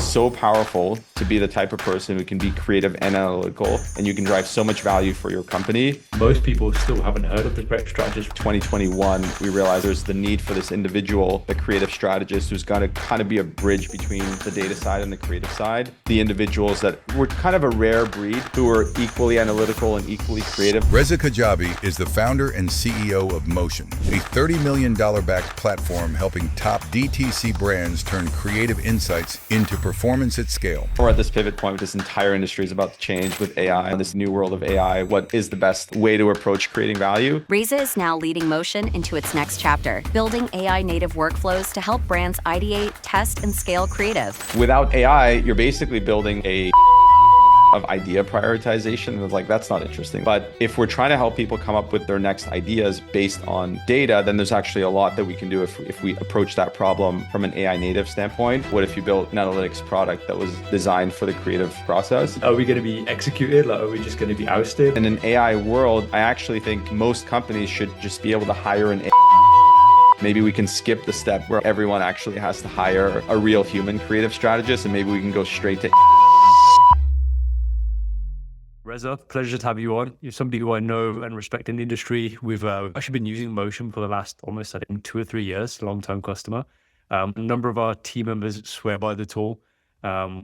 so powerful to be the type of person who can be creative and analytical, and you can drive so much value for your company. Most people still haven't heard of the Creative Strategist. 2021, we realized there's the need for this individual, the creative strategist, who's got to kind of be a bridge between the data side and the creative side. The individuals that were kind of a rare breed who are equally analytical and equally creative. Reza Khadjavi is the founder and CEO of Motion, a $30 million backed platform helping top DTC brands turn creative insights into performance at scale. We're at this pivot point. This entire industry is about to change with AI and this new world of AI. What is the best way to approach creating value? Reza is now leading Motion into its next chapter, building AI native workflows to help brands ideate, test, and scale creative. Without AI, you're basically building a of idea prioritization. It's like, that's not interesting. But if we're trying to help people come up with their next ideas based on data, then there's actually a lot that we can do if we approach that problem from an AI native standpoint. What if you built an analytics product that was designed for the creative process? Are we going to be executed? Like, are we just going to be ousted? In an AI world, I actually think most companies should just be able to hire an AI. Maybe we can skip the step where everyone actually has to hire a real human creative strategist, and maybe we can go straight to Reza, pleasure to have you on. You're somebody who I know and respect in the industry. We've actually been using Motion for the last almost, I think, 2 or 3 years, long-term customer. A number of our team members swear by the tool.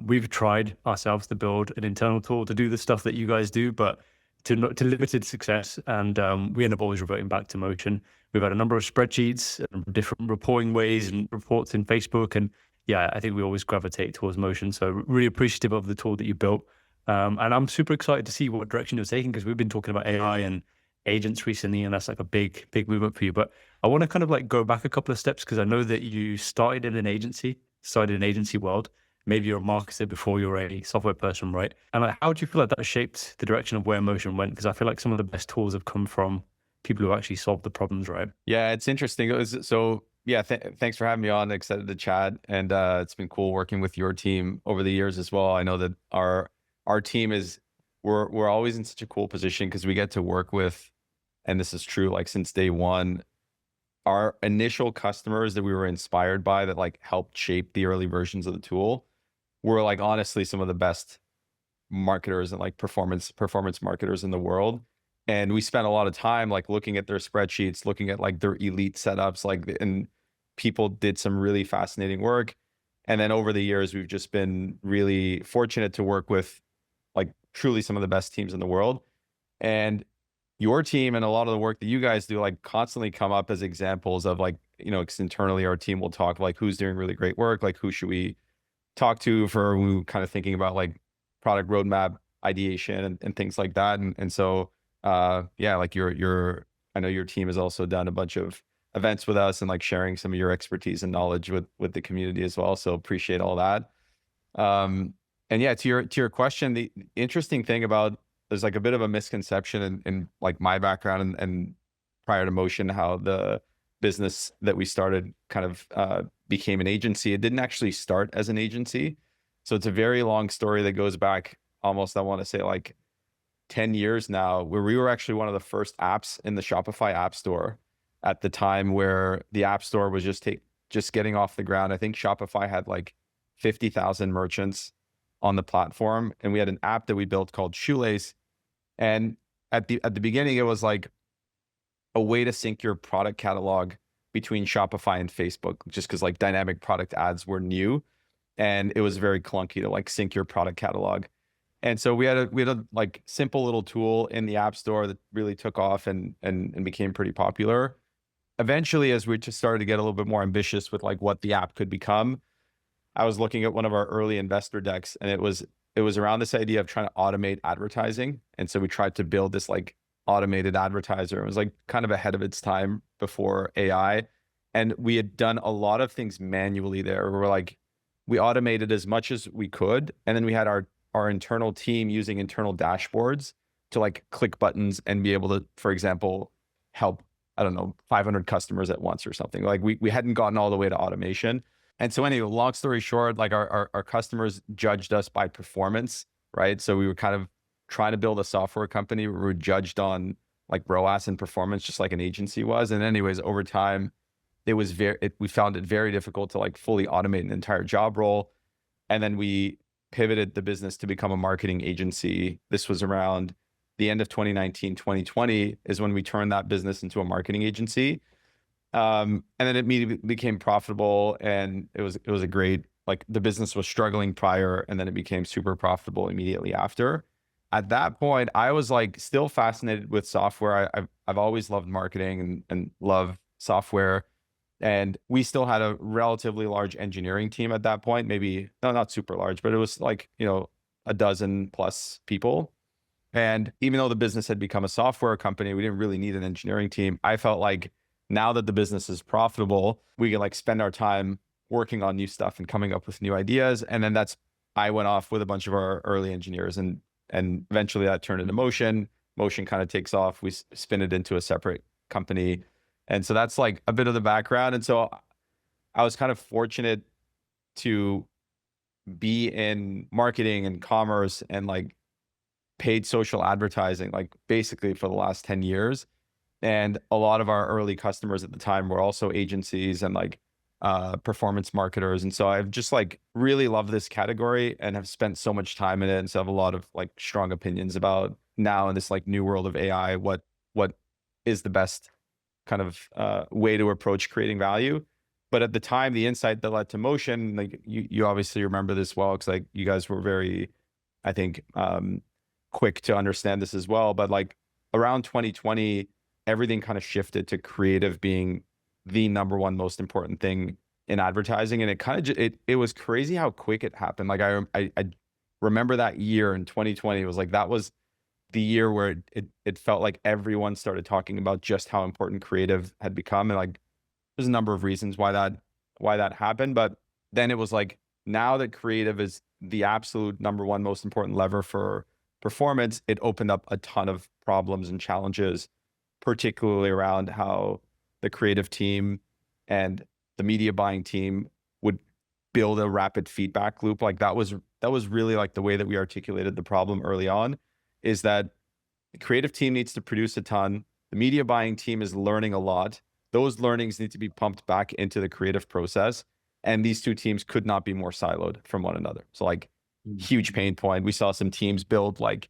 We've tried ourselves to build an internal tool to do the stuff that you guys do, but to limited success. And we end up always reverting back to Motion. We've had a number of spreadsheets, different reporting ways and reports in Facebook. And yeah, I think we always gravitate towards Motion. So really appreciative of the tool that you built. And I'm super excited to see what direction you're taking, because we've been talking about AI and agents recently, and that's like a big movement for you. But I want to kind of like go back a couple of steps, because I know that you started in an agency world. Maybe you're a marketer before you're a software person, right? And like, how do you feel like that shaped the direction of where Motion went? Because I feel like some of the best tools have come from people who actually solved the problems, right? Yeah, it's interesting. Thanks for having me on. Excited to chat. And it's been cool working with your team over the years as well. I know that our team we're always in such a cool position because we get to work with, and this is true, like since day one, our initial customers that we were inspired by that like helped shape the early versions of the tool were like honestly some of the best marketers and like performance marketers in the world. And we spent a lot of time like looking at their spreadsheets, looking at like their elite setups, and people did some really fascinating work. And then over the years, we've just been really fortunate to work with like truly some of the best teams in the world. And your team and a lot of the work that you guys do like constantly come up as examples of like, because internally our team will talk like who's doing really great work, like who should we talk to for we kind of thinking about like product roadmap ideation and things like that. And so yeah, like I know your team has also done a bunch of events with us and like sharing some of your expertise and knowledge with the community as well. So appreciate all that. And yeah, to your question, the interesting thing about, there's like a bit of a misconception in like my background and prior to Motion, how the business that we started kind of became an agency. It didn't actually start as an agency. So it's a very long story that goes back almost, I want to say like 10 years now, where we were actually one of the first apps in the Shopify App Store at the time, where the App Store was just getting off the ground. I think Shopify had like 50,000 merchants on the platform, and we had an app that we built called Shoelace. And at the beginning, it was like a way to sync your product catalog between Shopify and Facebook, just because like dynamic product ads were new, and it was very clunky to like sync your product catalog. And so we had a like simple little tool in the App Store that really took off and became pretty popular. Eventually, as we just started to get a little bit more ambitious with like what the app could become, I was looking at one of our early investor decks, and it was around this idea of trying to automate advertising. And so we tried to build this like automated advertiser. It was like kind of ahead of its time before AI. And we had done a lot of things manually there. We automated as much as we could. And then we had our internal team using internal dashboards to like click buttons and be able to, for example, help, I don't know, 500 customers at once or something. Like we hadn't gotten all the way to automation. And so anyway, long story short, like our customers judged us by performance, right? So we were kind of trying to build a software company where we were judged on like ROAS and performance, just like an agency was. And anyways, over time, we found it very difficult to like fully automate an entire job role. And then we pivoted the business to become a marketing agency. This was around the end of 2019, 2020 is when we turned that business into a marketing agency. And then it immediately became profitable, and it was a great, like, the business was struggling prior, and then it became super profitable immediately after. At that point, I was like still fascinated with software. I've always loved marketing and love software. And we still had a relatively large engineering team at that point, maybe not super large, but it was like, a dozen plus people. And even though the business had become a software company, we didn't really need an engineering team. I felt like now that the business is profitable, we can like spend our time working on new stuff and coming up with new ideas. And then I went off with a bunch of our early engineers, and eventually that turned into Motion. Motion kind of takes off. We spin it into a separate company. And so that's like a bit of the background. And so I was kind of fortunate to be in marketing and commerce and like paid social advertising, like basically for the last 10 years. And a lot of our early customers at the time were also agencies and like performance marketers. And so I've just like really loved this category and have spent so much time in it. And so I have a lot of like strong opinions about now in this like new world of AI, what is the best kind of way to approach creating value. But at the time, the insight that led to Motion, like you obviously remember this well, because like you guys were very, I think, quick to understand this as well. But like around 2020, everything kind of shifted to creative being the number one most important thing in advertising. And it kind of it was crazy how quick it happened. Like I remember that year in 2020, it was like that was the year where it felt like everyone started talking about just how important creative had become. And like there's a number of reasons why that happened. But then it was like, now that creative is the absolute number one most important lever for performance, it opened up a ton of problems and challenges, particularly around how the creative team and the media buying team would build a rapid feedback loop. Like that was really like the way that we articulated the problem early on, is that the creative team needs to produce a ton. The media buying team is learning a lot. Those learnings need to be pumped back into the creative process. And these two teams could not be more siloed from one another. So like huge pain point. We saw some teams build like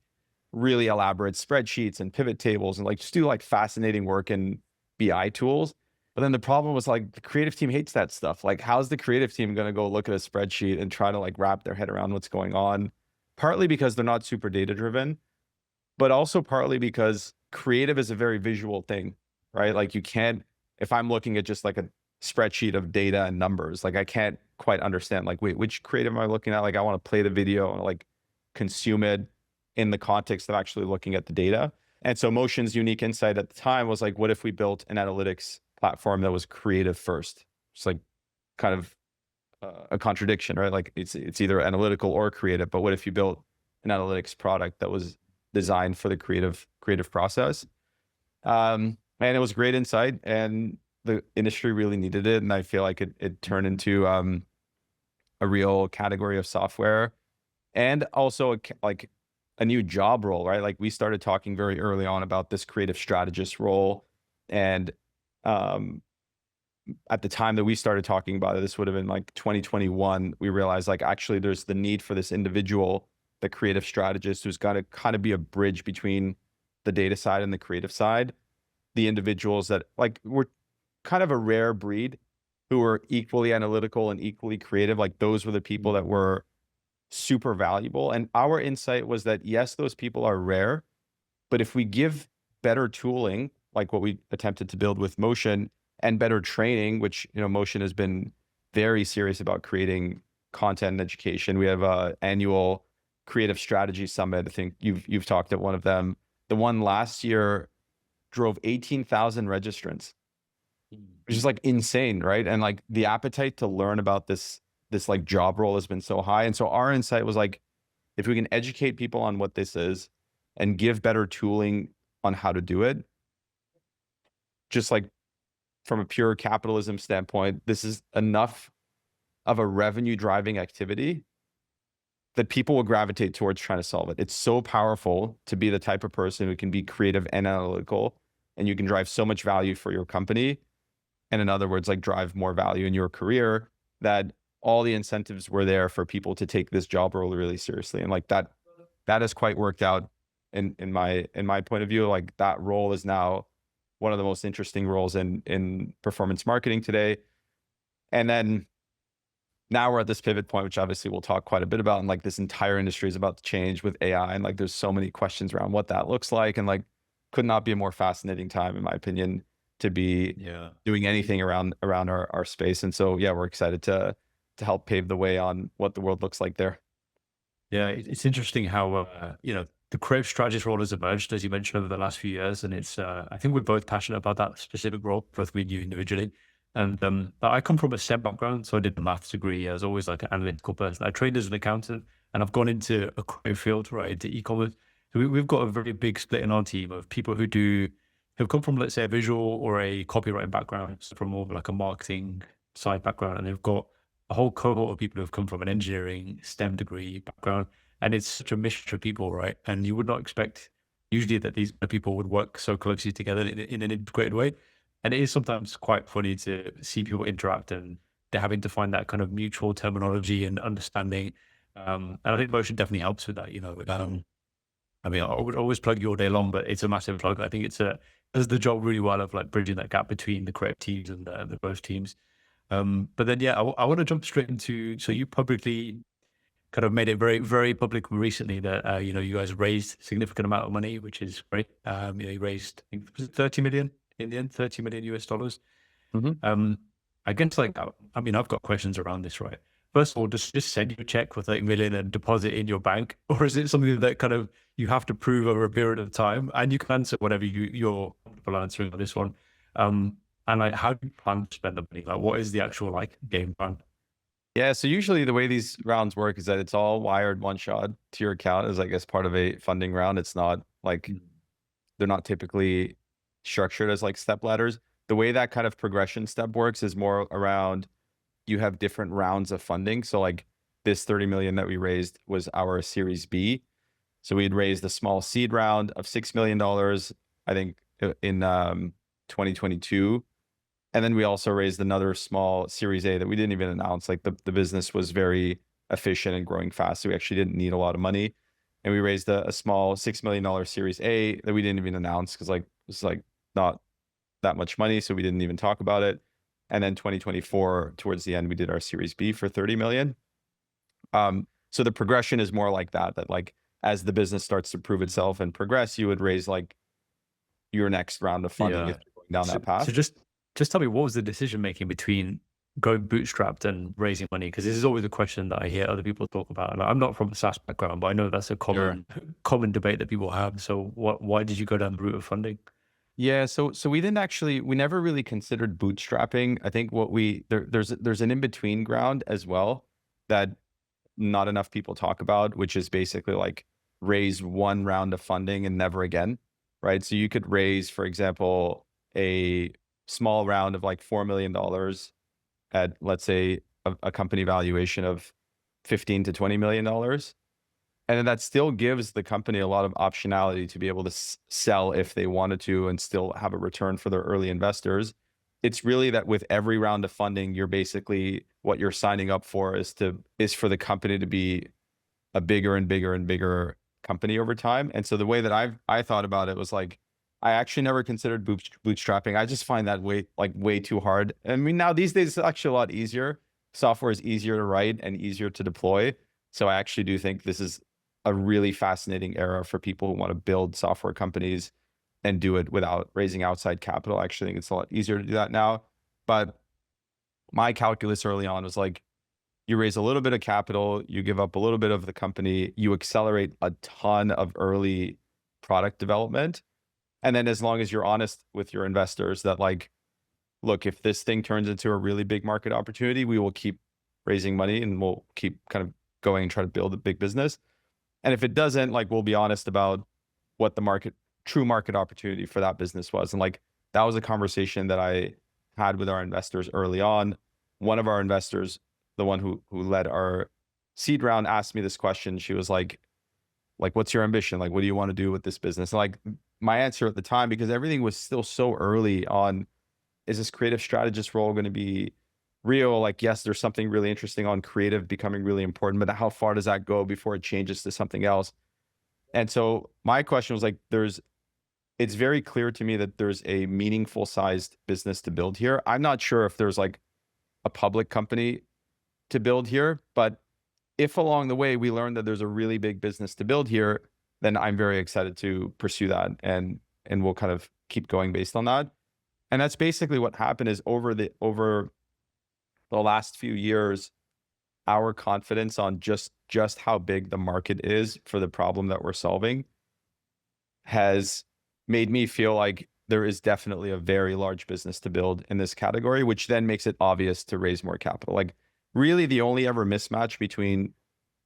really elaborate spreadsheets and pivot tables and like just do like fascinating work in BI tools. But then the problem was like the creative team hates that stuff. Like how's the creative team going to go look at a spreadsheet and try to like wrap their head around what's going on? Partly because they're not super data driven, but also partly because creative is a very visual thing, right? Like you can't, if I'm looking at just like a spreadsheet of data and numbers, like I can't quite understand like, wait, which creative am I looking at? Like I want to play the video and like consume it in the context of actually looking at the data. And so Motion's unique insight at the time was like, what if we built an analytics platform that was creative first? It's like kind of a contradiction, right? Like it's either analytical or creative, but what if you built an analytics product that was designed for the creative process? And it was great insight, and the industry really needed it. And I feel like it turned into a real category of software, and also like a new job role, right? Like we started talking very early on about this creative strategist role. And at the time that we started talking about it, this would have been like 2021, we realized like actually there's the need for this individual, the creative strategist, who's got to kind of be a bridge between the data side and the creative side. The individuals that like were kind of a rare breed who were equally analytical and equally creative. Like those were the people that were super valuable. And our insight was that yes, those people are rare, but if we give better tooling, like what we attempted to build with Motion, and better training, which, Motion has been very serious about creating content and education. We have a annual creative strategy summit. I think you've talked at one of them. The one last year drove 18,000 registrants, which is like insane, right? And like the appetite to learn about this like job role has been so high. And so our insight was like, if we can educate people on what this is and give better tooling on how to do it, just like from a pure capitalism standpoint, this is enough of a revenue driving activity that people will gravitate towards trying to solve it. It's so powerful to be the type of person who can be creative and analytical, and you can drive so much value for your company. And in other words, like drive more value in your career, that all the incentives were there for people to take this job role really seriously. And like that has quite worked out in my point of view. Like that role is now one of the most interesting roles in performance marketing today. And then now we're at this pivot point, which obviously we'll talk quite a bit about. And like this entire industry is about to change with AI. And like there's so many questions around what that looks like. And like could not be a more fascinating time, in my opinion, to be doing anything around our space. And so, yeah, we're excited to help pave the way on what the world looks like there. Yeah, it's interesting how, the creative strategist role has emerged, as you mentioned, over the last few years. And it's, I think we're both passionate about that specific role, both we and you individually. And I come from a STEM background, so I did a maths degree. I was always like an analytical person. I trained as an accountant, and I've gone into a creative field, right, into e-commerce. So we've got a very big split in our team of people who've come from, let's say, a visual or a copywriting background, so from more of like a marketing side background, and they've got a whole cohort of people who've come from an engineering STEM degree background. And it's such a mixture of people, right? And you would not expect usually that these people would work so closely together in an integrated way. And it is sometimes quite funny to see people interact, and they're having to find that kind of mutual terminology and understanding. And I think Motion definitely helps with that. I mean, I would always plug you all day long, but it's a massive plug. I think does the job really well of like bridging that gap between the creative teams and the growth teams. But then, yeah, I want to jump straight into, so you publicly kind of made it very, very public recently that, you guys raised a significant amount of money, which is great. You raised, I think, was it 30 million in the end, $30 million US dollars. Mm-hmm. I guess I've got questions around this, right? First of all, just send you a check for 30 million and deposit in your bank, or is it something that kind of you have to prove over a period of time? And you can answer whatever you're comfortable answering on this one. And like, how do you plan to spend the money? Like, what is the actual like game plan? Yeah, so usually the way these rounds work is that it's all wired one shot to your account as I guess part of a funding round. It's not like they're not typically structured as like step ladders. The way that kind of progression step works is more around you have different rounds of funding. So like this 30 million that we raised was our Series B. So we had raised a small seed round of $6 million, I think, in 2022. And then we also raised another small Series A that we didn't even announce. Like the business was very efficient and growing fast, so we actually didn't need a lot of money. And we raised a small $6 million Series A that we didn't even announce because like it was like not that much money, so we didn't even talk about it. And then 2024, towards the end, we did our Series B for 30 million. So the progression is more like that like as the business starts to prove itself and progress, you would raise like your next round of funding if you're going down that path. So just tell me, what was the decision making between going bootstrapped and raising money? Because this is always a question that I hear other people talk about. And I'm not from a SaaS background, but I know that's a common debate that people have. So why did you go down the route of funding? Yeah, so we never really considered bootstrapping. I think there's an in-between ground as well that not enough people talk about, which is basically like raise one round of funding and never again, right? So you could raise, for example, a small round of like $4 million at, let's say, a company valuation of $15 to $20 million. And then that still gives the company a lot of optionality to be able to sell if they wanted to and still have a return for their early investors. It's really that with every round of funding, you're basically, what you're signing up for is for the company to be a bigger and bigger and bigger company over time. And so the way that I thought about it was like, I actually never considered bootstrapping. I just find that way too hard. I mean, now these days it's actually a lot easier. Software is easier to write and easier to deploy. So I actually do think this is a really fascinating era for people who want to build software companies and do it without raising outside capital. I actually think it's a lot easier to do that now. But my calculus early on was like, you raise a little bit of capital, you give up a little bit of the company, you accelerate a ton of early product development. And then as long as you're honest with your investors that like, look, if this thing turns into a really big market opportunity, we will keep raising money and we'll keep kind of going and try to build a big business. And if it doesn't, like, we'll be honest about what the true market opportunity for that business was. And like, that was a conversation that I had with our investors early on. One of our investors, the one who led our seed round, asked me this question. She was like, what's your ambition? Like, what do you want to do with this business? And like, my answer at the time, because everything was still so early on, is this creative strategist role going to be real, like, yes, there's something really interesting on creative becoming really important, but how far does that go before it changes to something else? And so my question was like, it's very clear to me that there's a meaningful sized business to build here. I'm not sure if there's like a public company to build here, but if along the way we learn that there's a really big business to build here, then I'm very excited to pursue that, and we'll kind of keep going based on that. And that's basically what happened is over the last few years, our confidence on just how big the market is for the problem that we're solving has made me feel like there is definitely a very large business to build in this category, which then makes it obvious to raise more capital. Like really the only ever mismatch between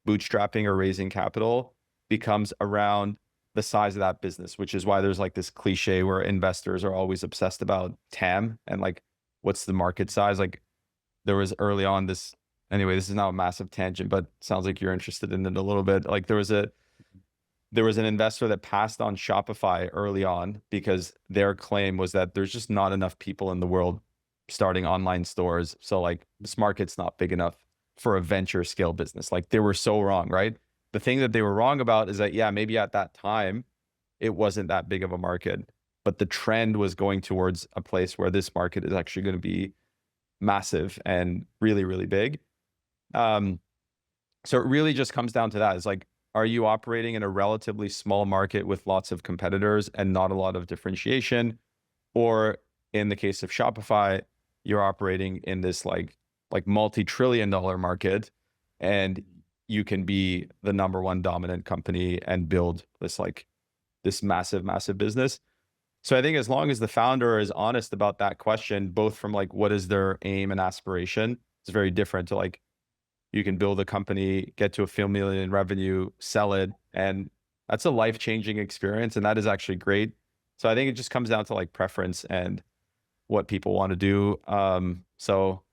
bootstrapping or raising capital becomes around the size of that business, which is why there's like this cliche where investors are always obsessed about TAM and like, what's the market size? Like there was early on this, anyway, this is now a massive tangent, but sounds like you're interested in it a little bit. Like there was an investor that passed on Shopify early on because their claim was that there's just not enough people in the world starting online stores. So like this market's not big enough for a venture scale business. Like they were so wrong, right? The thing that they were wrong about is that, yeah, maybe at that time it wasn't that big of a market, but the trend was going towards a place where this market is actually going to be massive and really, really big. So it really just comes down to that. It's like, are you operating in a relatively small market with lots of competitors and not a lot of differentiation? Or in the case of Shopify, you're operating in this like multi-trillion-dollar market and you can be the number one dominant company and build this massive, massive business. So I think as long as the founder is honest about that question, both from like, what is their aim and aspiration, it's very different to like, you can build a company, get to a few million in revenue, sell it, and that's a life-changing experience. And that is actually great. So I think it just comes down to like preference and what people want to do. So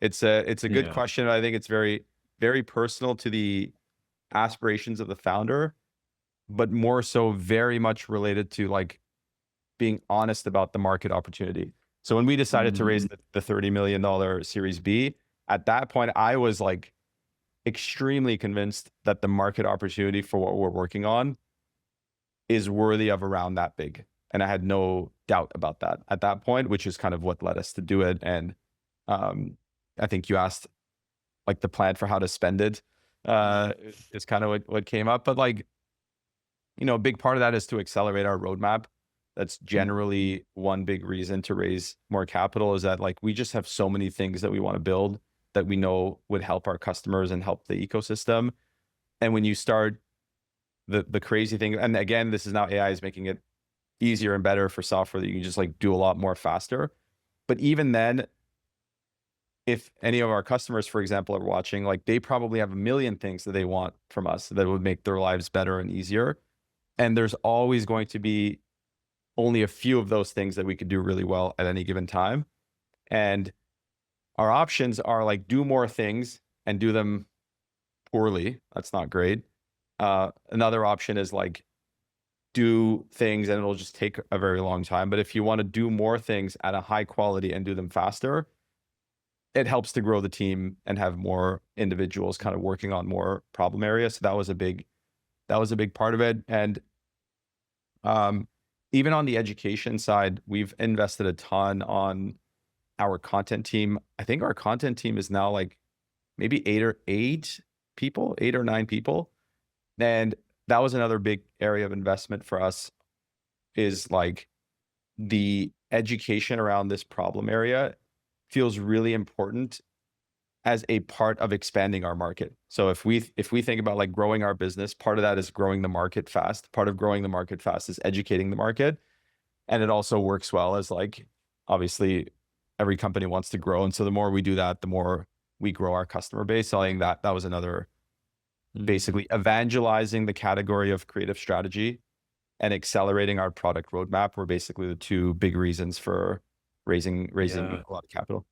it's a good question. I think it's very, very personal to the aspirations of the founder, but more so very much related to like being honest about the market opportunity. So when we decided to raise the $30 million Series B, at that point, I was like extremely convinced that the market opportunity for what we're working on is worthy of around that big. And I had no doubt about that at that point, which is kind of what led us to do it. And I think you asked like the plan for how to spend it is kind of what came up. But like, you know, a big part of that is to accelerate our roadmap. That's generally one big reason to raise more capital, is that like we just have so many things that we want to build that we know would help our customers and help the ecosystem. And when you start the crazy thing, and again, this is now AI is making it easier and better for software that you can just like do a lot more faster. But even then, if any of our customers, for example, are watching, like they probably have a million things that they want from us that would make their lives better and easier. And there's always going to be only a few of those things that we could do really well at any given time. And our options are like do more things and do them poorly. That's not great. Another option is like do things and it'll just take a very long time. But if you want to do more things at a high quality and do them faster, it helps to grow the team and have more individuals kind of working on more problem areas. So that was a big part of it. And even on the education side, we've invested a ton on our content team. I think our content team is now like maybe 8 or 9 people. And that was another big area of investment for us, is like the education around this problem area feels really important as a part of expanding our market. So if we think about like growing our business, part of that is growing the market fast. Part of growing the market fast is educating the market. And it also works well as like, obviously every company wants to grow. And so the more we do that, the more we grow our customer base. So I think that was another, basically evangelizing the category of creative strategy and accelerating our product roadmap were basically the two big reasons for raising a lot of capital.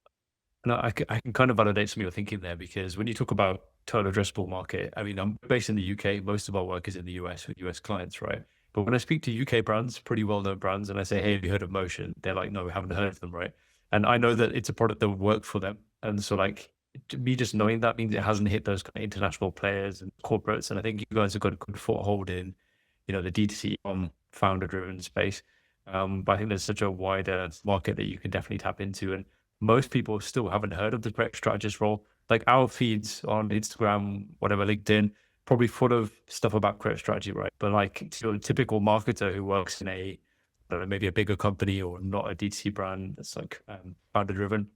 And I can kind of validate some of your thinking there, because when you talk about total addressable market, I mean, I'm based in the UK. Most of our work is in the US with US clients, right? But when I speak to UK brands, pretty well-known brands, and I say, hey, have you heard of Motion? They're like, no, we haven't heard of them, right? And I know that it's a product that would work for them. And so like me just knowing that means it hasn't hit those kind of international players and corporates. And I think you guys have got a good foothold in, the D2C founder driven space. But I think there's such a wider market that you can definitely tap into. And most people still haven't heard of the creative strategist role. Like our feeds on Instagram, whatever, LinkedIn, probably full of stuff about creative strategy, right? But like to a typical marketer who works in I don't know, maybe a bigger company or not a D2C brand that's like founder driven,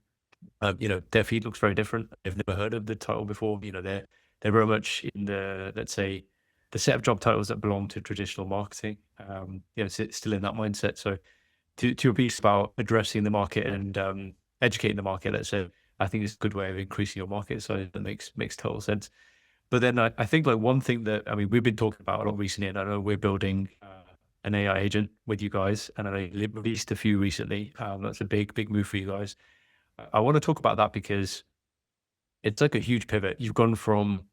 their feed looks very different. They've never heard of the title before. They're very much in the, let's say, the set of job titles that belong to traditional marketing. Still in that mindset. So to a piece about addressing the market and educating the market, let's say, I think it's a good way of increasing your market. So that makes total sense. But then I think like one thing that, we've been talking about a lot recently, and I know we're building an AI agent with you guys, and I released a few recently. That's a big move for you guys. I want to talk about that because it's like a huge pivot. You've gone from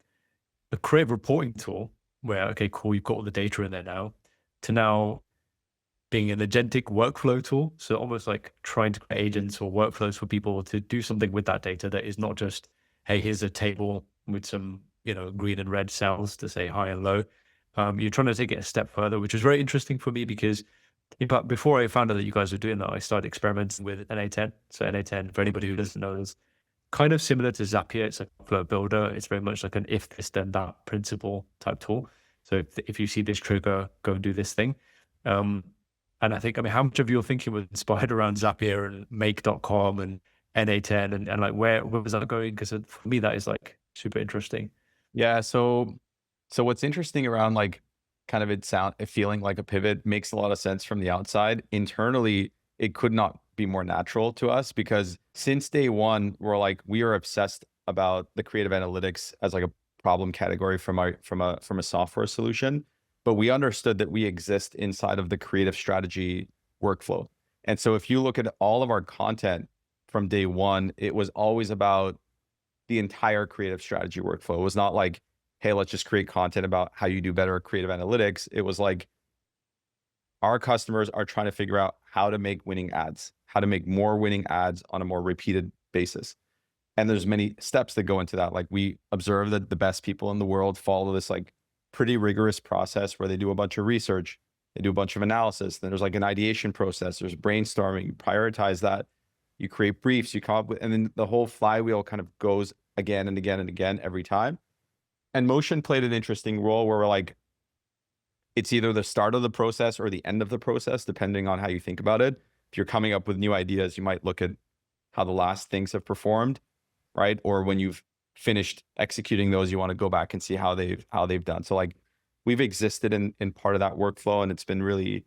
a creative reporting tool where, okay, cool, you've got all the data in there now, to now being an agentic workflow tool. So almost like trying to create agents or workflows for people to do something with that data that is not just, hey, here's a table with some, green and red cells to say high and low. You're trying to take it a step further, which is very interesting for me because in fact, before I found out that you guys were doing that, I started experimenting with NA10. So NA10, for anybody who doesn't know, is kind of similar to Zapier. It's a flow builder. It's very much like an if this then that principle type tool. So if you see this trigger, go and do this thing. And I think, how much of your thinking was inspired around Zapier and make.com and NA10 and like where was that going? Because for me, that is like super interesting. Yeah. So what's interesting around like kind of it feeling like a pivot makes a lot of sense from the outside. Internally, it could not be more natural to us because since day one, we are obsessed about the creative analytics as like a problem category from a software solution, but we understood that we exist inside of the creative strategy workflow. And so if you look at all of our content from day one, it was always about the entire creative strategy workflow. It was not like, hey, let's just create content about how you do better at creative analytics. It was like our customers are trying to figure out how to make winning ads, how to make more winning ads on a more repeated basis. And there's many steps that go into that. Like we observe that the best people in the world follow this like pretty rigorous process where they do a bunch of research, they do a bunch of analysis. Then there's like an ideation process, there's brainstorming, you prioritize that, you create briefs, you come up with, and then the whole flywheel kind of goes again and again and again every time. And motion played an interesting role where we're like, it's either the start of the process or the end of the process, depending on how you think about it. If you're coming up with new ideas, you might look at how the last things have performed, right? Or when you've finished executing those, you want to go back and see how they've done. So like we've existed in part of that workflow, and it's been really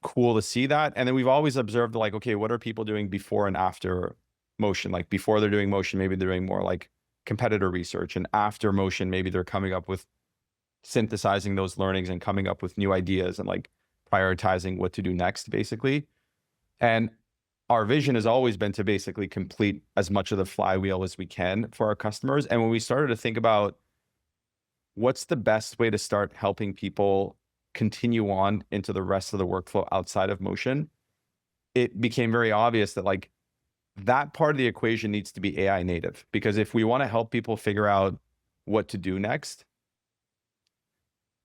cool to see that. And then we've always observed like, okay, what are people doing before and after motion? Like before they're doing motion, maybe they're doing more like competitor research, and after motion, maybe they're coming up with synthesizing those learnings and coming up with new ideas and like prioritizing what to do next, basically. And our vision has always been to basically complete as much of the flywheel as we can for our customers. And when we started to think about what's the best way to start helping people continue on into the rest of the workflow outside of motion, it became very obvious that like that part of the equation needs to be AI native, because if we want to help people figure out what to do next,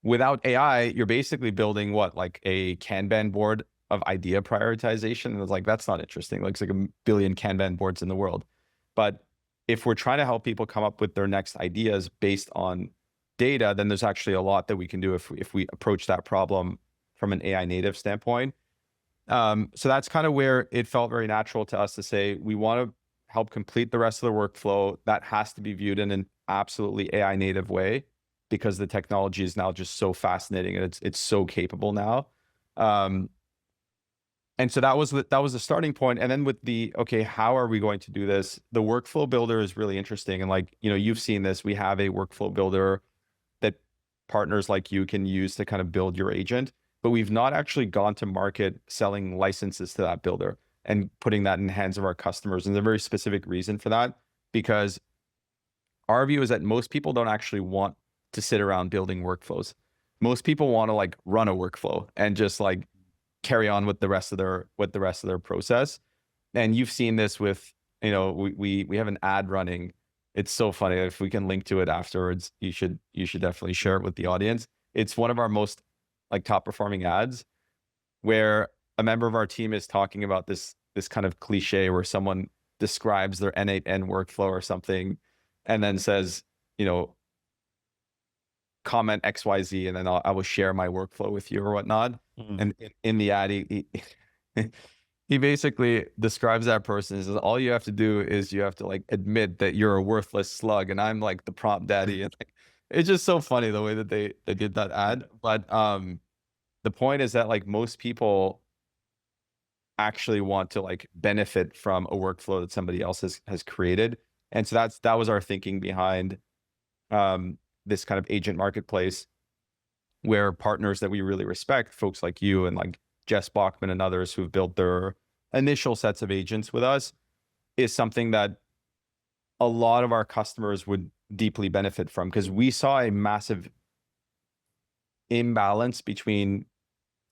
without AI, you're basically building what, like a Kanban board of idea prioritization. And it's like, that's not interesting. Like, it's like a billion Kanban boards in the world. But if we're trying to help people come up with their next ideas based on data, then there's actually a lot that we can do if we approach that problem from an AI native standpoint. So that's kind of where it felt very natural to us to say, we want to help complete the rest of the workflow. That has to be viewed in an absolutely AI native way, because the technology is now just so fascinating and it's so capable now. And so that was the starting point. And then with the, okay, how are we going to do this? The workflow builder is really interesting. And like, you've seen this, we have a workflow builder that partners like you can use to kind of build your agent, but we've not actually gone to market selling licenses to that builder and putting that in the hands of our customers. And there's a very specific reason for that, because our view is that most people don't actually want to sit around building workflows. Most people want to like run a workflow and just like carry on with the rest of their process. And you've seen this with we have an ad running. It's so funny. If we can link to it afterwards, you should definitely share it with the audience. It's one of our most like top performing ads, where a member of our team is talking about this kind of cliche where someone describes their N8N workflow or something, and then says, comment XYZ, and then I will share my workflow with you or whatnot. And in the ad, he basically describes that person and says, all you have to do is you have to like admit that you're a worthless slug, and I'm like the prompt daddy. And like, it's just so funny the way that they did that ad. But the point is that like most people actually want to like benefit from a workflow that somebody else has created. And so that was our thinking behind this kind of agent marketplace, where partners that we really respect, folks like you and like Jess Bachman and others who've built their initial sets of agents with us, is something that a lot of our customers would deeply benefit from, because we saw a massive imbalance between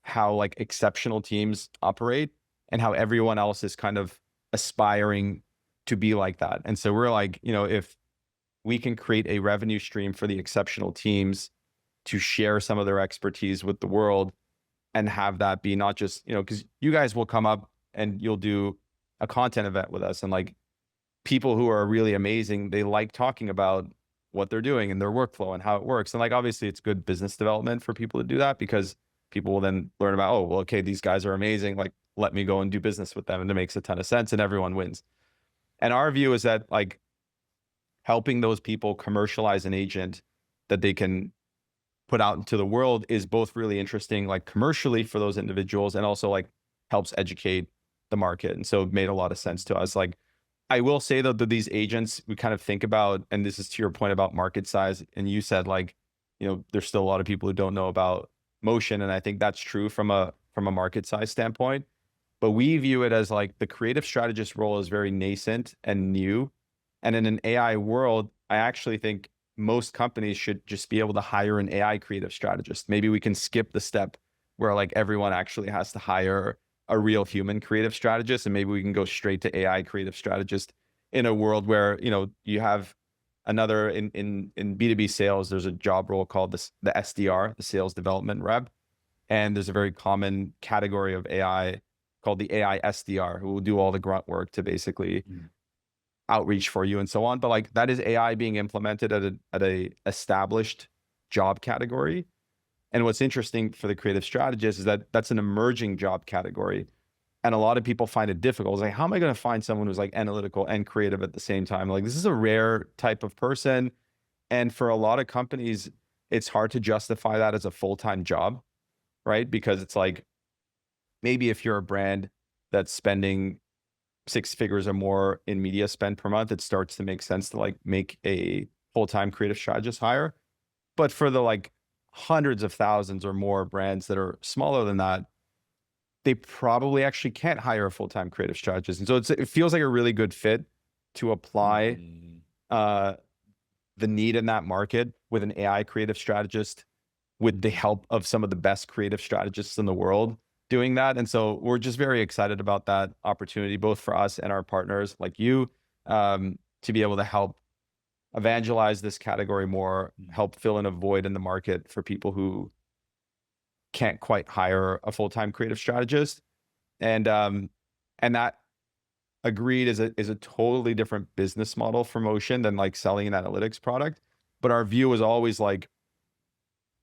how like exceptional teams operate and how everyone else is kind of aspiring to be like that. And so we're like, if we can create a revenue stream for the exceptional teams to share some of their expertise with the world, and have that be not just, because you guys will come up and you'll do a content event with us, and like people who are really amazing, they like talking about what they're doing and their workflow and how it works. And like, obviously it's good business development for people to do that, because people will then learn about, oh, well, okay, these guys are amazing. Like, let me go and do business with them. And it makes a ton of sense and everyone wins. And our view is that like helping those people commercialize an agent that they can put out into the world is both really interesting, like commercially for those individuals, and also like helps educate the market. And so it made a lot of sense to us. Like, I will say though, that these agents, we kind of think about, and this is to your point about market size, and you said like, there's still a lot of people who don't know about motion. And I think that's true from a market size standpoint, but we view it as like the creative strategist role is very nascent and new. And in an AI world, I actually think most companies should just be able to hire an AI creative strategist. Maybe we can skip the step where like everyone actually has to hire a real human creative strategist, and maybe we can go straight to AI creative strategist in a world where, you have another in B2B sales, there's a job role called the SDR, the sales development rep. And there's a very common category of AI called the AI SDR, who will do all the grunt work to basically outreach for you and so on. But like, that is AI being implemented at a established job category. And what's interesting for the creative strategist is that that's an emerging job category. And a lot of people find it difficult. It's like, how am I going to find someone who's like analytical and creative at the same time? Like, this is a rare type of person. And for a lot of companies, it's hard to justify that as a full-time job, right? Because it's like, maybe if you're a brand that's spending 6 figures or more in media spend per month, it starts to make sense to like make a full-time creative strategist hire. But for the like hundreds of thousands or more brands that are smaller than that, they probably actually can't hire a full-time creative strategist. And so it feels like a really good fit to apply the need in that market with an AI creative strategist, with the help of some of the best creative strategists in the world doing that. And so we're just very excited about that opportunity, both for us and our partners like you, to be able to help evangelize this category more, help fill in a void in the market for people who can't quite hire a full-time creative strategist. And that, agreed, is a totally different business model for Motion than like selling an analytics product. But our view is always like,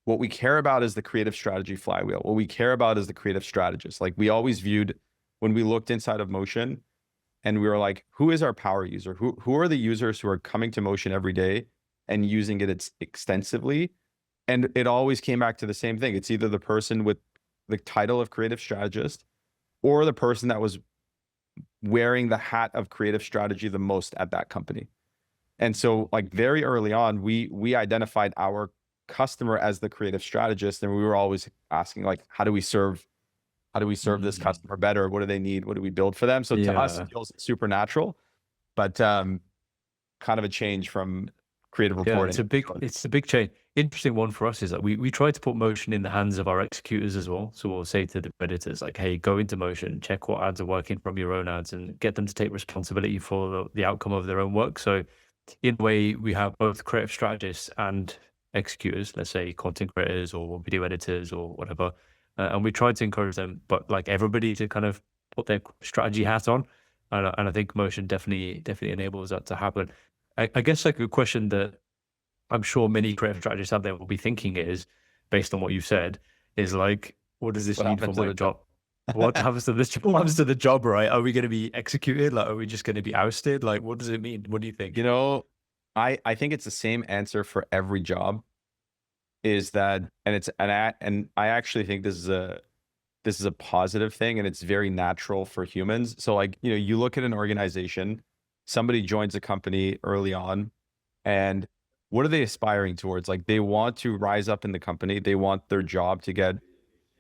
what we care about is the creative strategy flywheel. What we care about is the creative strategist. Like, we always viewed, when we looked inside of Motion and we were like, who is our power user? Who are the users who are coming to Motion every day and using it extensively? And it always came back to the same thing. It's either the person with the title of creative strategist or the person that was wearing the hat of creative strategy the most at that company. And so like very early on, we identified our customer as the creative strategist, and we were always asking like, how do we serve this customer better? What do they need? What do we build for them? So to us, it feels supernatural, but kind of a change from creative Yeah, reporting. it's a big change. Interesting one for us is that we try to put motion in the hands of our executors as well. So we'll say to the editors like, hey, go into motion, check what ads are working from your own ads, and get them to take responsibility for the outcome of their own work. So in a way, we have both creative strategists and executors, let's say content creators or video editors or whatever. And we try to encourage them, but like everybody to kind of put their strategy hat on. And I think motion definitely enables that to happen. I guess like a question that I'm sure many creative strategists out there will be thinking is, based on what you said, is like, what does this mean for my job? What happens to this? What happens to the job, right? Are we going to be executed? Like, are we just going to be ousted? Like, what does it mean? What do you think? You know, I think it's the same answer for every job. Is that, and I actually think this is a positive thing, and it's very natural for humans. So like, you know, you look at an organization, somebody joins a company early on, and what are they aspiring towards? Like they want to rise up in the company. They want their job to get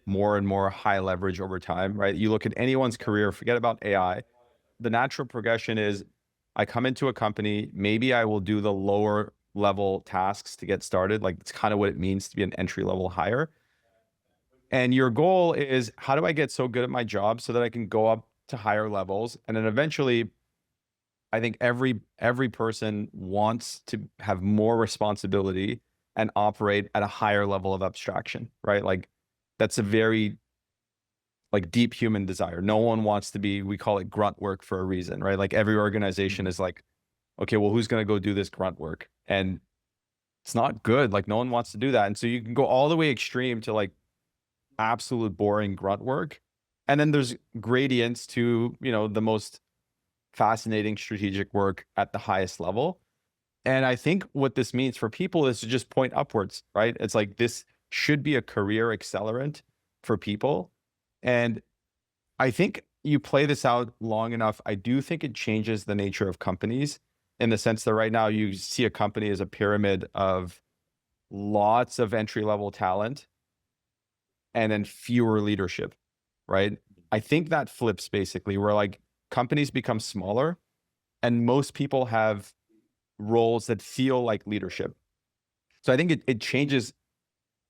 more and more high leverage over time, right? You look at anyone's career, forget about AI. The natural progression is I come into a company, maybe I will do the lower level tasks to get started. Like it's kind of what it means to be an entry level hire. And your goal is, how do I get so good at my job so that I can go up to higher levels? And then eventually, I think every person wants to have more responsibility and operate at a higher level of abstraction, right? Like that's a very like deep human desire. No one wants to be, we call it grunt work for a reason, right? Like every organization is like, okay, well, who's going to go do this grunt work? And it's not good. Like no one wants to do that. And so you can go all the way extreme to like absolute boring grunt work. And then there's gradients to, you know, the most fascinating strategic work at the highest level. And I think what this means for people is to just point upwards, right? It's like this should be a career accelerant for people. And I think you play this out long enough, I do think it changes the nature of companies in the sense that right now you see a company as a pyramid of lots of entry-level talent and then fewer leadership, right? I think that flips basically where like companies become smaller and most people have roles that feel like leadership. So I think it changes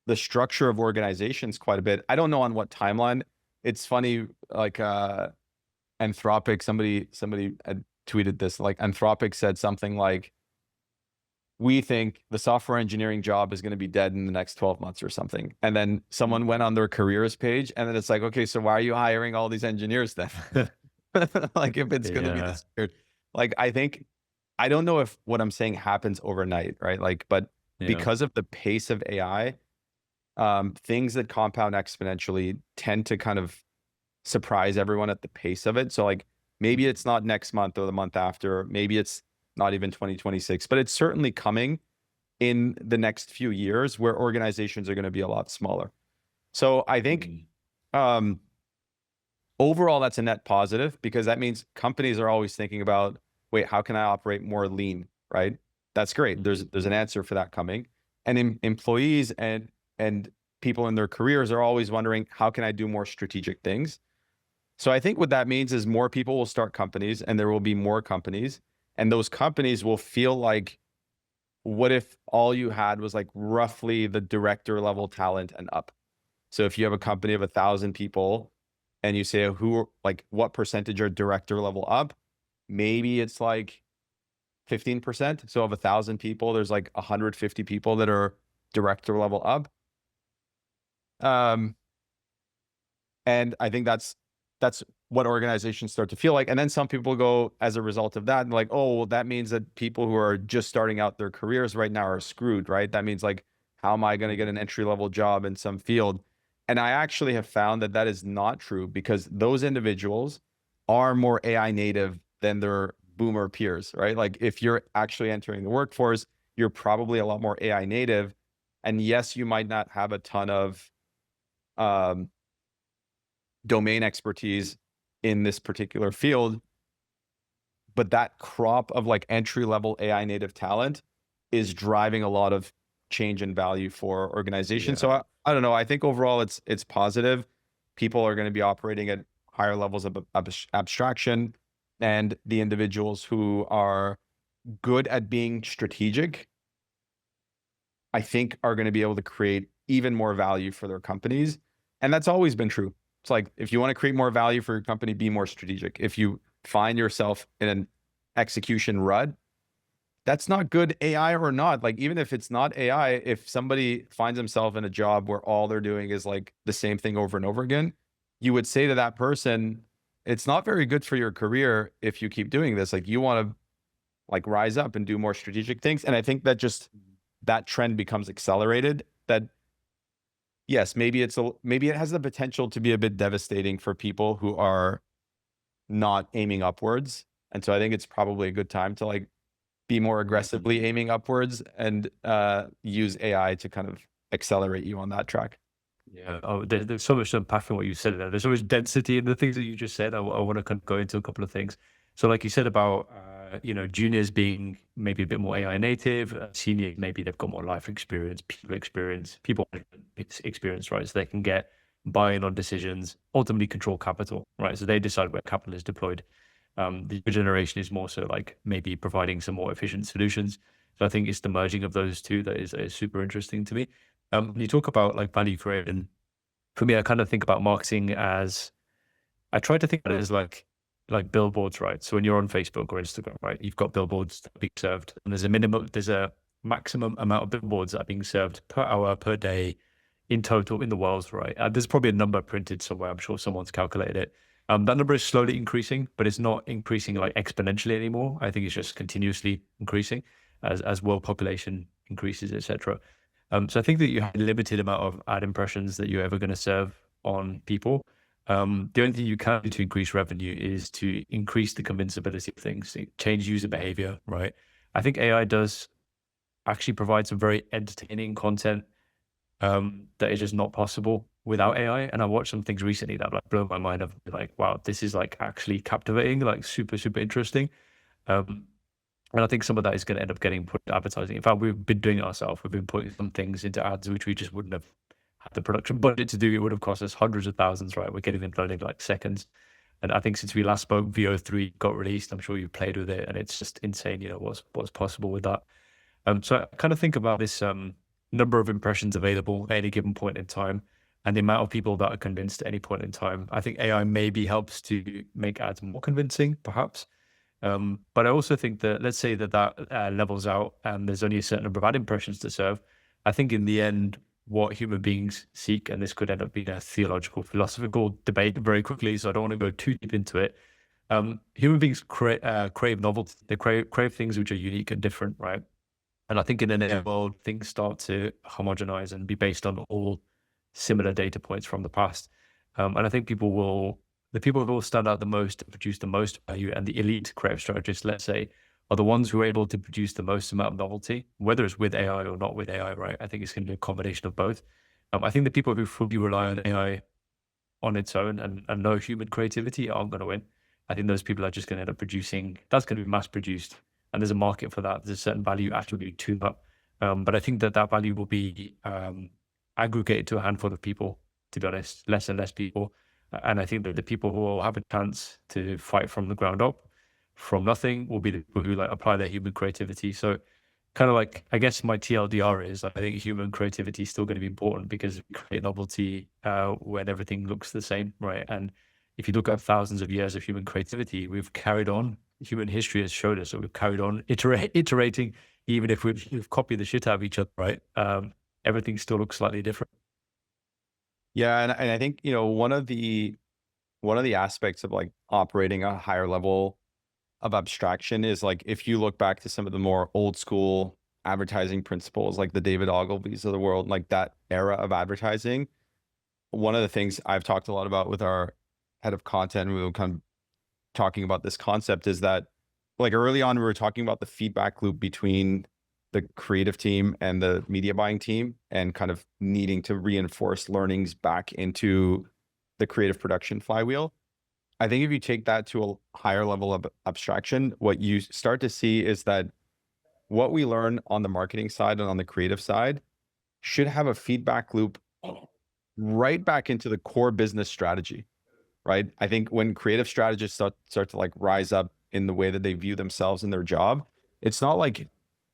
the structure of organizations quite a bit. I don't know on what timeline. It's funny, like Anthropic, somebody had tweeted this, like Anthropic said something like, we think the software engineering job is going to be dead in the next 12 months or something. And then someone went on their careers page and then it's like, okay, so why are you hiring all these engineers then? Like if it's going to be this weird. Like, I don't know if what I'm saying happens overnight, right? Like, but because of the pace of AI, things that compound exponentially tend to kind of surprise everyone at the pace of it. So like, maybe it's not next month or the month after, maybe it's not even 2026, but it's certainly coming in the next few years where organizations are going to be a lot smaller. So I think overall, that's a net positive because that means companies are always thinking about, wait, how can I operate more lean, right? That's great. There's an answer for that coming. And employees and people in their careers are always wondering, how can I do more strategic things? So I think what that means is more people will start companies and there will be more companies. And those companies will feel like, what if all you had was like roughly the director level talent and up? So if you have a company of 1,000 people and you say what percentage are director level up, maybe it's like 15%. So of 1,000 people, there's like 150 people that are director level up. And I think that's what organizations start to feel like. And then some people go, as a result of that, like, oh, well, that means that people who are just starting out their careers right now are screwed, right? That means like, how am I going to get an entry-level job in some field? And I actually have found that that is not true because those individuals are more AI native than their boomer peers, right? Like if you're actually entering the workforce, you're probably a lot more AI native. And yes, you might not have a ton of domain expertise in this particular field, but that crop of like entry-level AI native talent is driving a lot of change in value for organizations. So I don't know. I think overall it's positive. People are going to be operating at higher levels of abstraction, and the individuals who are good at being strategic I think are going to be able to create even more value for their companies. And that's always been true. It's like, if you want to create more value for your company, be more strategic. If you find yourself in an execution rut, that's not good, AI or not. Like, even if it's not AI, if somebody finds himself in a job where all they're doing is like the same thing over and over again, you would say to that person, it's not very good for your career if you keep doing this. Like, you want to like rise up and do more strategic things. And I think that just that trend becomes accelerated, that yes, maybe maybe it has the potential to be a bit devastating for people who are not aiming upwards. And so I think it's probably a good time to like be more aggressively aiming upwards and use AI to kind of accelerate you on that track. Yeah. Oh, there's so much to unpack from what you said there. There's so much density in the things that you just said. I want to kind of go into a couple of things. So like you said about, juniors being maybe a bit more AI native, senior, maybe they've got more life experience, people experience, right? So they can get buy-in on decisions, ultimately control capital, right? So they decide where capital is deployed. The new generation is more so like maybe providing some more efficient solutions. So I think it's the merging of those two that is super interesting to me. When you talk about like value creation, for me, I kind of think about marketing as, I try to think about it as like billboards, right? So when you're on Facebook or Instagram, right, you've got billboards that are being served, and there's a maximum amount of billboards that are being served per hour, per day, in total in the world, right? There's probably a number printed somewhere. I'm sure someone's calculated it. That number is slowly increasing, but it's not increasing like exponentially anymore. I think it's just continuously increasing as world population increases, etc. So I think that you have a limited amount of ad impressions that you're ever going to serve on people. The only thing you can do to increase revenue is to increase the convincibility of things, change user behavior, right? I think AI does actually provide some very entertaining content that is just not possible without AI. And I watched some things recently that like blew my mind of like, wow, this is like actually captivating, like super, super interesting. And I think some of that is going to end up getting put into advertising. In fact, we've been doing it ourselves. We've been putting some things into ads, which we just wouldn't have had the production budget to do. It would have cost us hundreds of thousands, right? We're getting them done in like seconds. And I think since we last spoke, VO3 got released. I'm sure you've played with it, and it's just insane, what's possible with that. So I kind of think about this number of impressions available at any given point in time, and the amount of people that are convinced at any point in time. I think AI maybe helps to make ads more convincing, perhaps. But I also think that, let's say that levels out and there's only a certain number of ad impressions to serve. I think in the end, what human beings seek, and this could end up being a theological, philosophical debate very quickly, so I don't want to go too deep into it. Human beings crave novelty. They crave things which are unique and different, right? And I think in an AI world, things start to homogenize and be based on all similar data points from the past. And I think the people who will stand out the most, produce the most value, and the elite creative strategists, let's say, are the ones who are able to produce the most amount of novelty, whether it's with AI or not with AI, right? I think it's going to be a combination of both. I think the people who fully rely on AI on its own and no human creativity aren't going to win. I think those people are just going to end up producing, that's going to be mass produced, and there's a market for that. There's a certain value attribute to that. But I think that value will be aggregated to a handful of people, to be honest, less and less people. And I think that the people who will have a chance to fight from the ground up, from nothing, will be the people who like apply their human creativity. So kind of like, I guess my TLDR is, I think human creativity is still going to be important, because we create novelty when everything looks the same, right? And if you look at thousands of years of human creativity, we've carried on. Human history has showed us that we've carried on iterating, even if we've copied the shit out of each other, right? Everything still looks slightly different. Yeah, and I think one of the aspects of like operating a higher level of abstraction is like, if you look back to some of the more old school advertising principles, like the David Ogilvy's of the world, like that era of advertising. One of the things I've talked a lot about with our head of content, we were kind of talking about this concept, is that like early on we were talking about the feedback loop between the creative team and the media buying team, and kind of needing to reinforce learnings back into the creative production flywheel. I think if you take that to a higher level of abstraction, what you start to see is that what we learn on the marketing side and on the creative side should have a feedback loop right back into the core business strategy, right? I think when creative strategists start to like rise up in the way that they view themselves in their job, it's not like,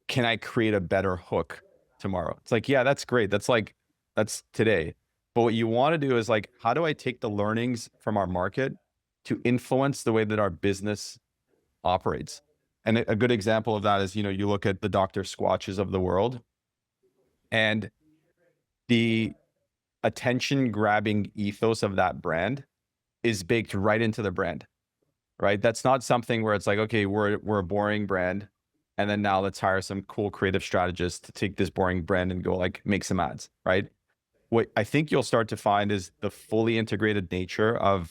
can I create a better hook tomorrow. It's like, yeah, that's great. That's today. But what you want to do is like, how do I take the learnings from our market to influence the way that our business operates? And a good example of that is, you know, you look at the Dr. Squatches of the world, and the attention grabbing ethos of that brand is baked right into the brand, right? That's not something where it's like, okay, we're a boring brand, and then now let's hire some cool creative strategist to take this boring brand and go like make some ads, right? What I think you'll start to find is the fully integrated nature of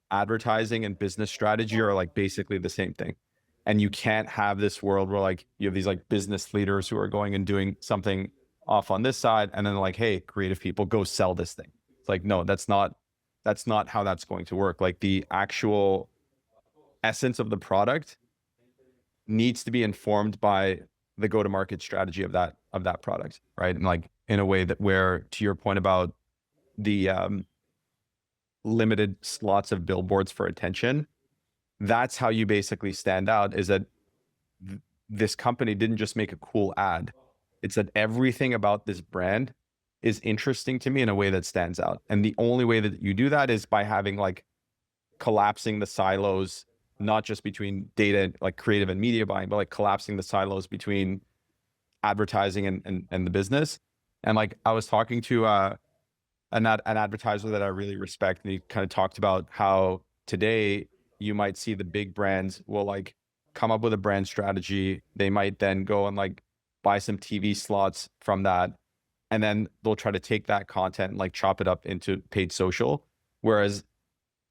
advertising and business strategy are like basically the same thing. And you can't have this world where like you have these like business leaders who are going and doing something off on this side, and then like, hey, creative people, go sell this thing. It's like, no, that's not how that's going to work. Like the actual essence of the product needs to be informed by the go-to-market strategy of that product, right? And like in a way that where, to your point about the limited slots of billboards for attention, that's how you basically stand out, is that this company didn't just make a cool ad. It's that everything about this brand is interesting to me in a way that stands out. And the only way that you do that is by having like collapsing the silos, not just between data, like creative and media buying, but like collapsing the silos between advertising and the business. And like I was talking to an advertiser that I really respect, and he kind of talked about how today you might see the big brands will like come up with a brand strategy. They might then go and like buy some TV slots from that, and then they'll try to take that content and like chop it up into paid social. Whereas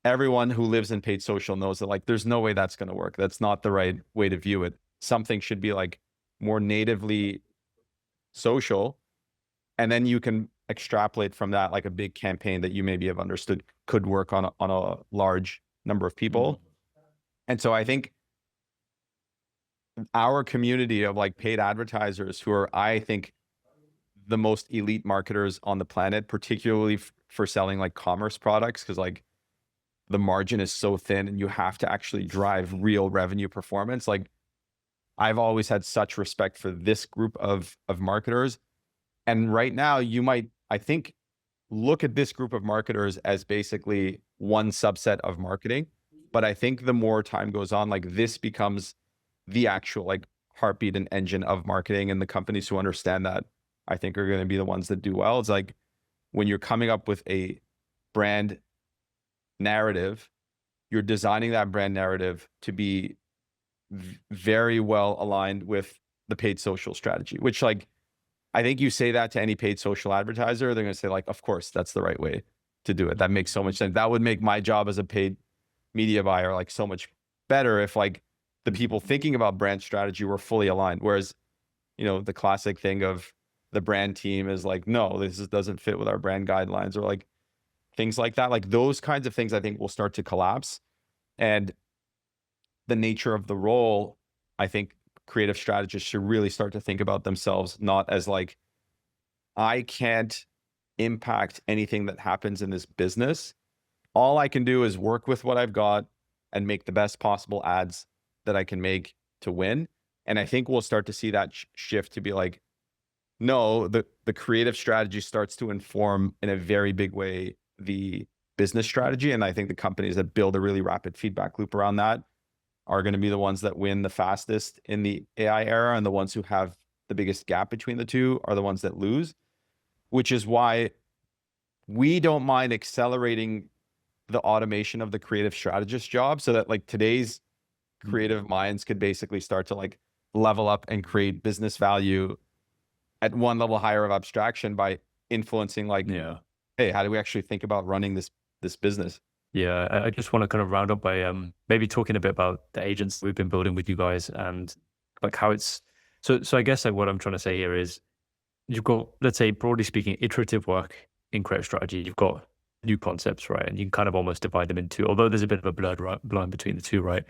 everyone who lives in paid social knows that like there's no way that's going to work. That's not the right way to view it. Something should be like more natively social, and then you can extrapolate from that like a big campaign that you maybe have understood could work on a large number of people. And so I think our community of like paid advertisers, who are, I think, the most elite marketers on the planet, particularly for selling like commerce products, because like the margin is so thin and you have to actually drive real revenue performance. Like I've always had such respect for this group of marketers. And right now you might, I think, look at this group of marketers as basically one subset of marketing. But I think the more time goes on, like this becomes the actual like heartbeat and engine of marketing, and the companies who understand that, I think, are going to be the ones that do well. It's like when you're coming up with a brand narrative, you're designing that brand narrative to be very well aligned with the paid social strategy, which like, I think you say that to any paid social advertiser, they're going to say like, of course, that's the right way to do it. That makes so much sense. That would make my job as a paid media buyer like so much better if like the people thinking about brand strategy were fully aligned. Whereas, you know, the classic thing of the brand team is like, no, this doesn't fit with our brand guidelines, or like things like that. Like those kinds of things I think will start to collapse. And the nature of the role, I think creative strategists should really start to think about themselves not as like, I can't impact anything that happens in this business. All I can do is work with what I've got and make the best possible ads that I can make to win. And I think we'll start to see that shift to be like, no, the creative strategy starts to inform in a very big way the business strategy. And I think the companies that build a really rapid feedback loop around that are going to be the ones that win the fastest in the AI era, and the ones who have the biggest gap between the two are the ones that lose, which is why we don't mind accelerating the automation of the creative strategist job, so that like today's creative minds could basically start to like level up and create business value at one level higher of abstraction by influencing like, hey, how do we actually think about running this business? Yeah, I just want to kind of round up by maybe talking a bit about the agents we've been building with you guys, and like how it's so I guess like what I'm trying to say here is you've got, let's say, broadly speaking, iterative work in creative strategy. You've got new concepts, right? And you can kind of almost divide them into, although there's a bit of a blurred line between the two, right?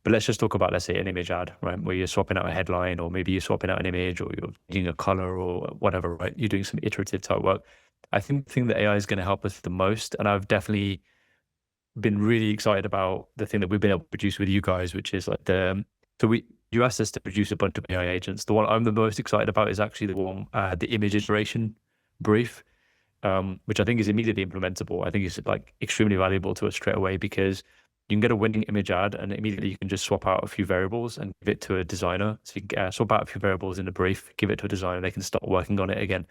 But let's just talk about, let's say, an image ad, right? Where you're swapping out a headline, or maybe you're swapping out an image, or you're doing a color or whatever, right? You're doing some iterative type work. I think the thing that AI is going to help us the most, and I've definitely been really excited about the thing that we've been able to produce with you guys, which is like you asked us to produce a bunch of AI agents. The one I'm the most excited about is actually the one, the image iteration brief, which I think is immediately implementable. I think it's like extremely valuable to us straight away, because you can get a winning image ad and immediately you can just swap out a few variables and give it to a designer. So you can swap out a few variables in the brief, give it to a designer, they can start working on it again.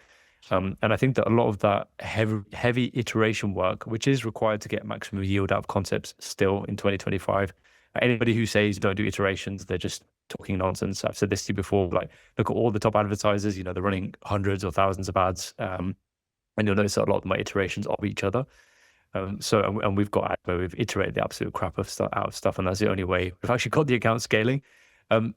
And I think that a lot of that heavy iteration work, which is required to get maximum yield out of concepts still in 2025, anybody who says don't do iterations, they're just talking nonsense. I've said this to you before, like look at all the top advertisers, they're running hundreds or thousands of ads. And you'll notice that a lot of them are iterations of each other. And we've got where we've iterated the absolute crap out of stuff, and that's the only way we've actually got the account scaling.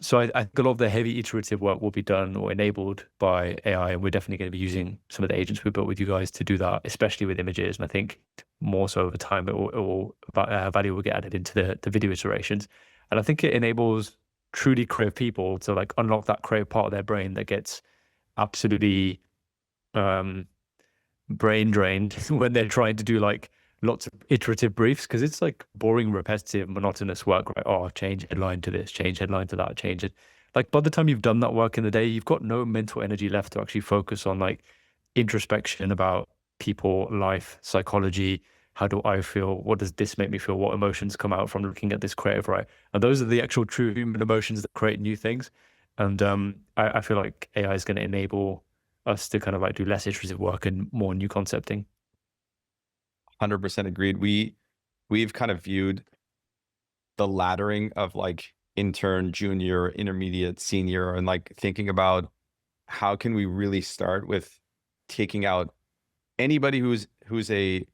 So I think a lot of the heavy iterative work will be done or enabled by AI, and we're definitely going to be using some of the agents we built with you guys to do that, especially with images. And I think more so over time, value will get added into the video iterations. And I think it enables truly creative people to like unlock that creative part of their brain that gets absolutely brain drained when they're trying to do like lots of iterative briefs, because it's like boring, repetitive, monotonous work, right? Oh, change headline to this, change headline to that, change it. Like by the time you've done that work in the day, you've got no mental energy left to actually focus on like introspection about people, life, psychology. How do I feel? What does this make me feel? What emotions come out from looking at this creative, right? And those are the actual true human emotions that create new things. And I feel like AI is going to enable us to kind of like do less iterative work and more new concepting. 100% agreed. We've kind of viewed the laddering of like intern, junior, intermediate, senior, and like thinking about how can we really start with taking out anybody who's a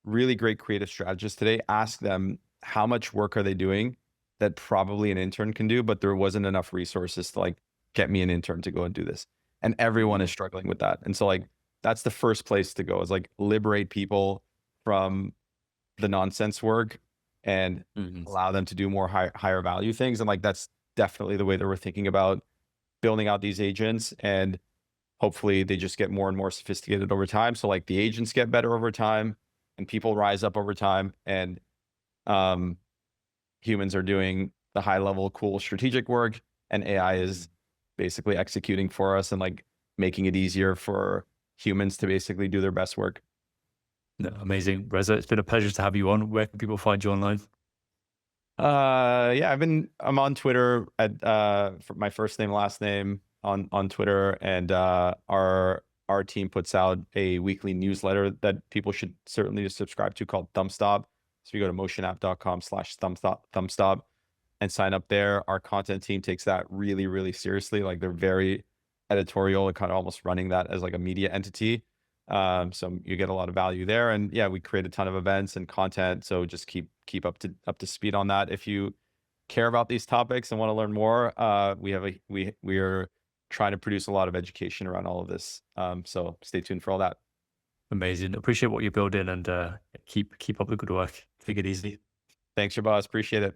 really great creative strategist today. Ask them how much work are they doing that probably an intern can do, but there wasn't enough resources to like get me an intern to go and do this. And everyone is struggling with that. And so like, that's the first place to go, is like liberate people from the nonsense work and allow them to do more higher value things. And like, that's definitely the way that we're thinking about building out these agents, and hopefully they just get more and more sophisticated over time. So like the agents get better over time and people rise up over time, and humans are doing the high level, cool strategic work, and AI is basically executing for us and like making it easier for humans to basically do their best work. No, amazing. Reza, it's been a pleasure to have you on. Where can people find you online? Yeah, I'm on Twitter at for my first name, last name on Twitter, and our team puts out a weekly newsletter that people should certainly subscribe to called Thumbstop. So you go to motionapp.com/thumbstop and sign up there. Our content team takes that really, really seriously. Like they're very editorial and kind of almost running that as like a media entity. So you get a lot of value there, and yeah, we create a ton of events and content. So just keep up to speed on that. If you care about these topics and want to learn more, we are trying to produce a lot of education around all of this. So stay tuned for all that. Amazing. Appreciate what you're building, and keep up the good work. Take it easy. Thanks, your boss. Appreciate it.